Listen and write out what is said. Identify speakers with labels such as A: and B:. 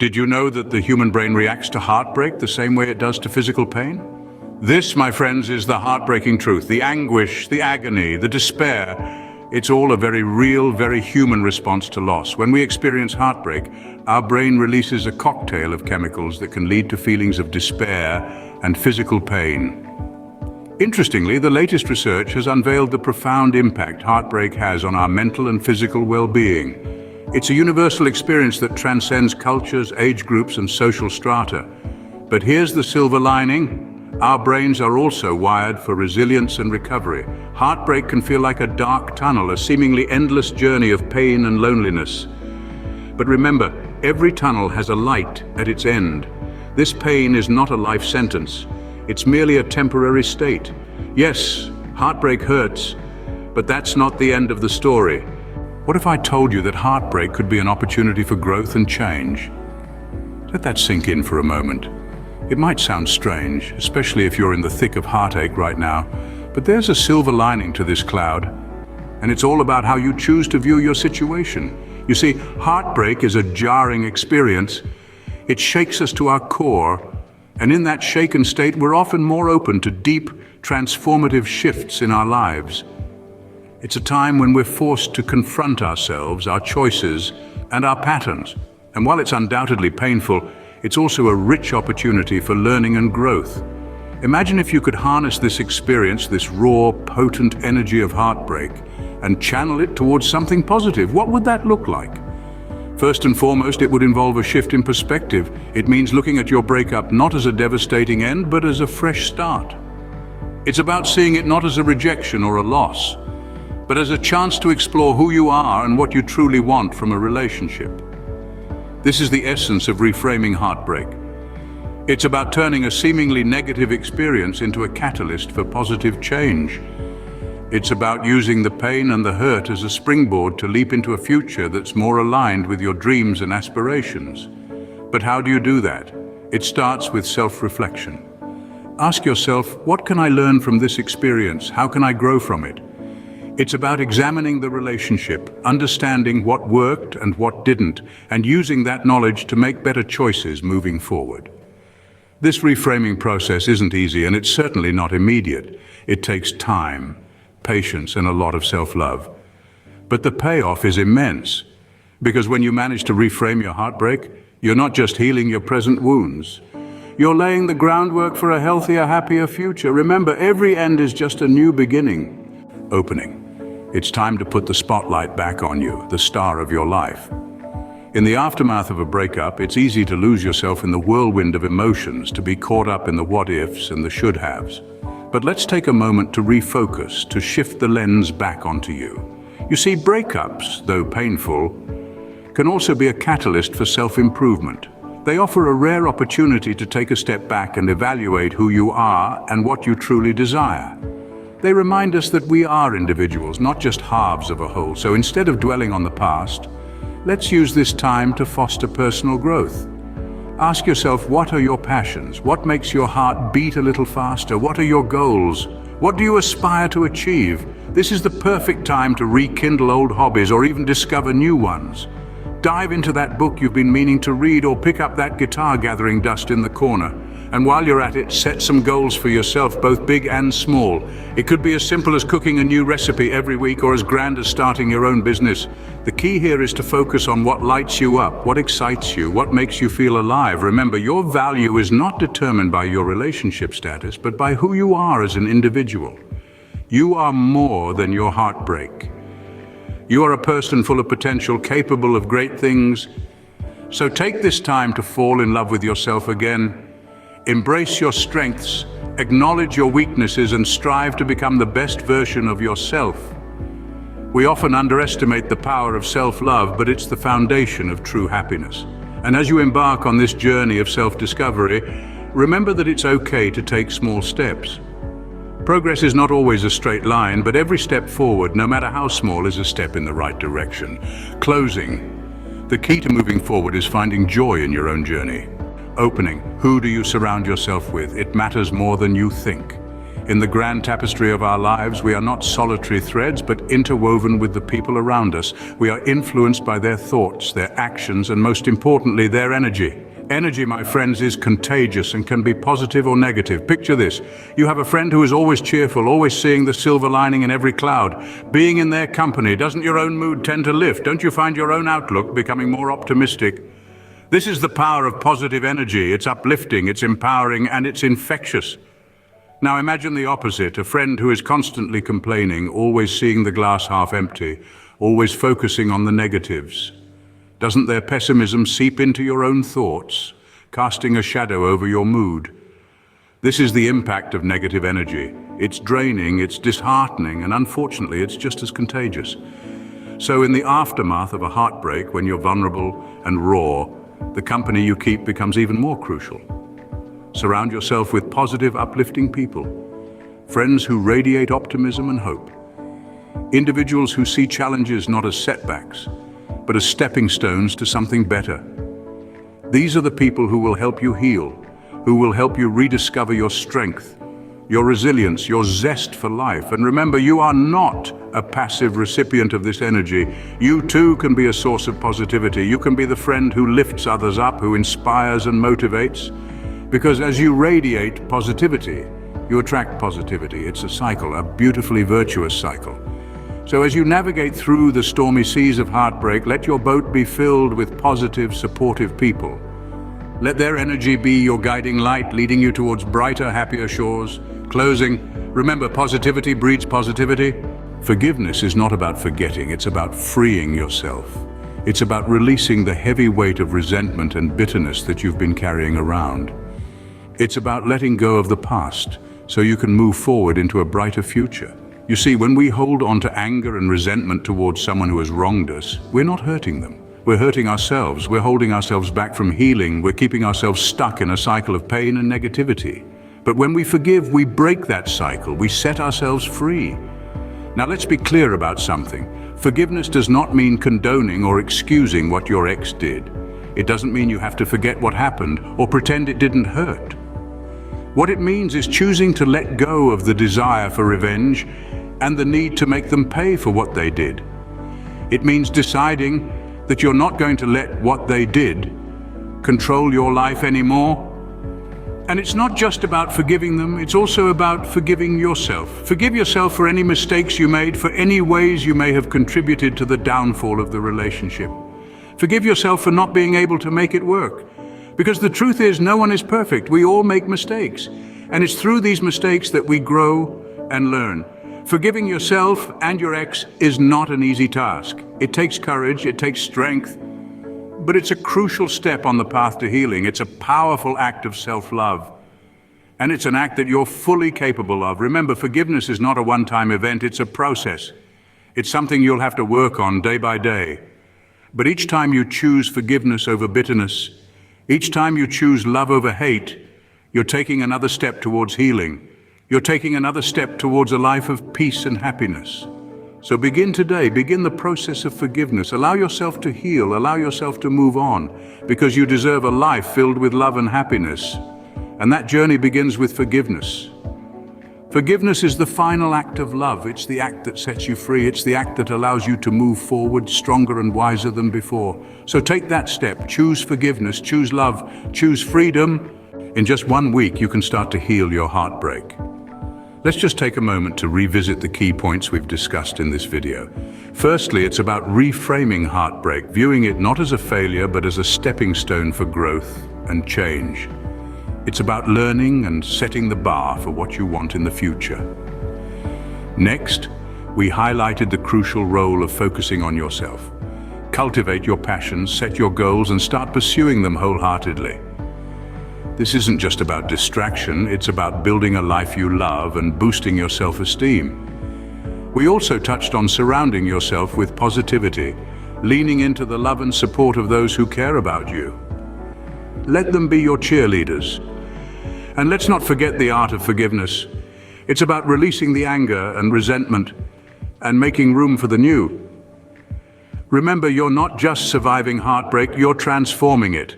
A: Did you know that the human brain reacts to heartbreak the same way it does to physical pain? This, my friends, is the heartbreaking truth. The anguish, the agony, the despair. It's all a very real, very human response to loss. When we experience heartbreak, our brain releases a cocktail of chemicals that can lead to feelings of despair and physical pain. Interestingly, the latest research has unveiled the profound impact heartbreak has on our mental and physical well-being. It's a universal experience that transcends cultures, age groups, and social strata. But here's the silver lining. Our brains are also wired for resilience and recovery. Heartbreak can feel like a dark tunnel, a seemingly endless journey of pain and loneliness. But remember, every tunnel has a light at its end. This pain is not a life sentence. It's merely a temporary state. Yes, heartbreak hurts, but that's not the end of the story. What if I told you that heartbreak could be an opportunity for growth and change? Let that sink in for a moment. It might sound strange, especially if you're in the thick of heartache right now, but there's a silver lining to this cloud, and it's all about how you choose to view your situation. You see, heartbreak is a jarring experience. It shakes us to our core, and in that shaken state, we're often more open to deep, transformative shifts in our lives. It's a time when we're forced to confront ourselves, our choices, and our patterns. And while it's undoubtedly painful, it's also a rich opportunity for learning and growth. Imagine if you could harness this experience, this raw, potent energy of heartbreak, and channel it towards something positive. What would that look like? First and foremost, it would involve a shift in perspective. It means looking at your breakup not as a devastating end, but as a fresh start. It's about seeing it not as a rejection or a loss, but as a chance to explore who you are and what you truly want from a relationship. This is the essence of reframing heartbreak. It's about turning a seemingly negative experience into a catalyst for positive change. It's about using the pain and the hurt as a springboard to leap into a future that's more aligned with your dreams and aspirations. But how do you do that? It starts with self-reflection. Ask yourself, what can I learn from this experience? How can I grow from it? It's about examining the relationship, understanding what worked and what didn't, and using that knowledge to make better choices moving forward. This reframing process isn't easy, and it's certainly not immediate. It takes time, patience, and a lot of self-love. But the payoff is immense, because when you manage to reframe your heartbreak, you're not just healing your present wounds. You're laying the groundwork for a healthier, happier future. Remember, every end is just a new beginning. Opening. It's time to put the spotlight back on you, the star of your life. In the aftermath of a breakup, it's easy to lose yourself in the whirlwind of emotions, to be caught up in the what-ifs and the should-haves. But let's take a moment to refocus, to shift the lens back onto you. You see, breakups, though painful, can also be a catalyst for self-improvement. They offer a rare opportunity to take a step back and evaluate who you are and what you truly desire. They remind us that we are individuals, not just halves of a whole. So instead of dwelling on the past, let's use this time to foster personal growth. Ask yourself, what are your passions? What makes your heart beat a little faster? What are your goals? What do you aspire to achieve? This is the perfect time to rekindle old hobbies or even discover new ones. Dive into that book you've been meaning to read, or pick up that guitar gathering dust in the corner. And while you're at it, set some goals for yourself, both big and small. It could be as simple as cooking a new recipe every week, or as grand as starting your own business. The key here is to focus on what lights you up, what excites you, what makes you feel alive. Remember, your value is not determined by your relationship status, but by who you are as an individual. You are more than your heartbreak. You are a person full of potential, capable of great things. So take this time to fall in love with yourself again. Embrace your strengths, acknowledge your weaknesses, and strive to become the best version of yourself. We often underestimate the power of self-love, but it's the foundation of true happiness. And as you embark on this journey of self-discovery, remember that it's okay to take small steps. Progress is not always a straight line, but every step forward, no matter how small, is a step in the right direction. Closing. The key to moving forward is finding joy in your own journey. Opening. Who do you surround yourself with? It matters more than you think. In the grand tapestry of our lives, we are not solitary threads, but interwoven with the people around us. We are influenced by their thoughts, their actions, and most importantly, their energy. Energy, my friends, is contagious and can be positive or negative. Picture this. You have a friend who is always cheerful, always seeing the silver lining in every cloud. Being in their company, doesn't your own mood tend to lift? Don't you find your own outlook becoming more optimistic? This is the power of positive energy. It's uplifting, it's empowering, and it's infectious. Now imagine the opposite, a friend who is constantly complaining, always seeing the glass half empty, always focusing on the negatives. Doesn't their pessimism seep into your own thoughts, casting a shadow over your mood? This is the impact of negative energy. It's draining, it's disheartening, and unfortunately, it's just as contagious. So in the aftermath of a heartbreak, when you're vulnerable and raw, the company you keep becomes even more crucial. Surround yourself with positive, uplifting people, friends who radiate optimism and hope, individuals who see challenges not as setbacks, but as stepping stones to something better. These are the people who will help you heal, who will help you rediscover your strength, your resilience, your zest for life. And remember, you are not a passive recipient of this energy. You too can be a source of positivity. You can be the friend who lifts others up, who inspires and motivates. Because as you radiate positivity, you attract positivity. It's a cycle, a beautifully virtuous cycle. So as you navigate through the stormy seas of heartbreak, let your boat be filled with positive, supportive people. Let their energy be your guiding light, leading you towards brighter, happier shores. Closing, remember, positivity breeds positivity. Forgiveness is not about forgetting, it's about freeing yourself. It's about releasing the heavy weight of resentment and bitterness that you've been carrying around. It's about letting go of the past so you can move forward into a brighter future. You see, when we hold on to anger and resentment towards someone who has wronged us, we're not hurting them. We're hurting ourselves. We're holding ourselves back from healing. We're keeping ourselves stuck in a cycle of pain and negativity. But when we forgive, we break that cycle. We set ourselves free. Now let's be clear about something. Forgiveness does not mean condoning or excusing what your ex did. It doesn't mean you have to forget what happened or pretend it didn't hurt. What it means is choosing to let go of the desire for revenge and the need to make them pay for what they did. It means deciding that you're not going to let what they did control your life anymore. And it's not just about forgiving them, it's also about forgiving yourself. Forgive yourself for any mistakes you made, for any ways you may have contributed to the downfall of the relationship. Forgive yourself for not being able to make it work. Because the truth is, no one is perfect. We all make mistakes. And it's through these mistakes that we grow and learn. Forgiving yourself and your ex is not an easy task. It takes courage, it takes strength, but it's a crucial step on the path to healing. It's a powerful act of self-love. And it's an act that you're fully capable of. Remember, forgiveness is not a one-time event, it's a process. It's something you'll have to work on day by day. But each time you choose forgiveness over bitterness, each time you choose love over hate, you're taking another step towards healing. You're taking another step towards a life of peace and happiness. So begin today, begin the process of forgiveness. Allow yourself to heal, allow yourself to move on, because you deserve a life filled with love and happiness. And that journey begins with forgiveness. Forgiveness is the final act of love. It's the act that sets you free. It's the act that allows you to move forward stronger and wiser than before. So take that step. Choose forgiveness, choose love, choose freedom. In just 1 week, you can start to heal your heartbreak. Let's just take a moment to revisit the key points we've discussed in this video. Firstly, it's about reframing heartbreak, viewing it not as a failure, but as a stepping stone for growth and change. It's about learning and setting the bar for what you want in the future. Next, we highlighted the crucial role of focusing on yourself. Cultivate your passions, set your goals, and start pursuing them wholeheartedly. This isn't just about distraction, it's about building a life you love and boosting your self-esteem. We also touched on surrounding yourself with positivity, leaning into the love and support of those who care about you. Let them be your cheerleaders. And let's not forget the art of forgiveness. It's about releasing the anger and resentment and making room for the new. Remember, you're not just surviving heartbreak, you're transforming it.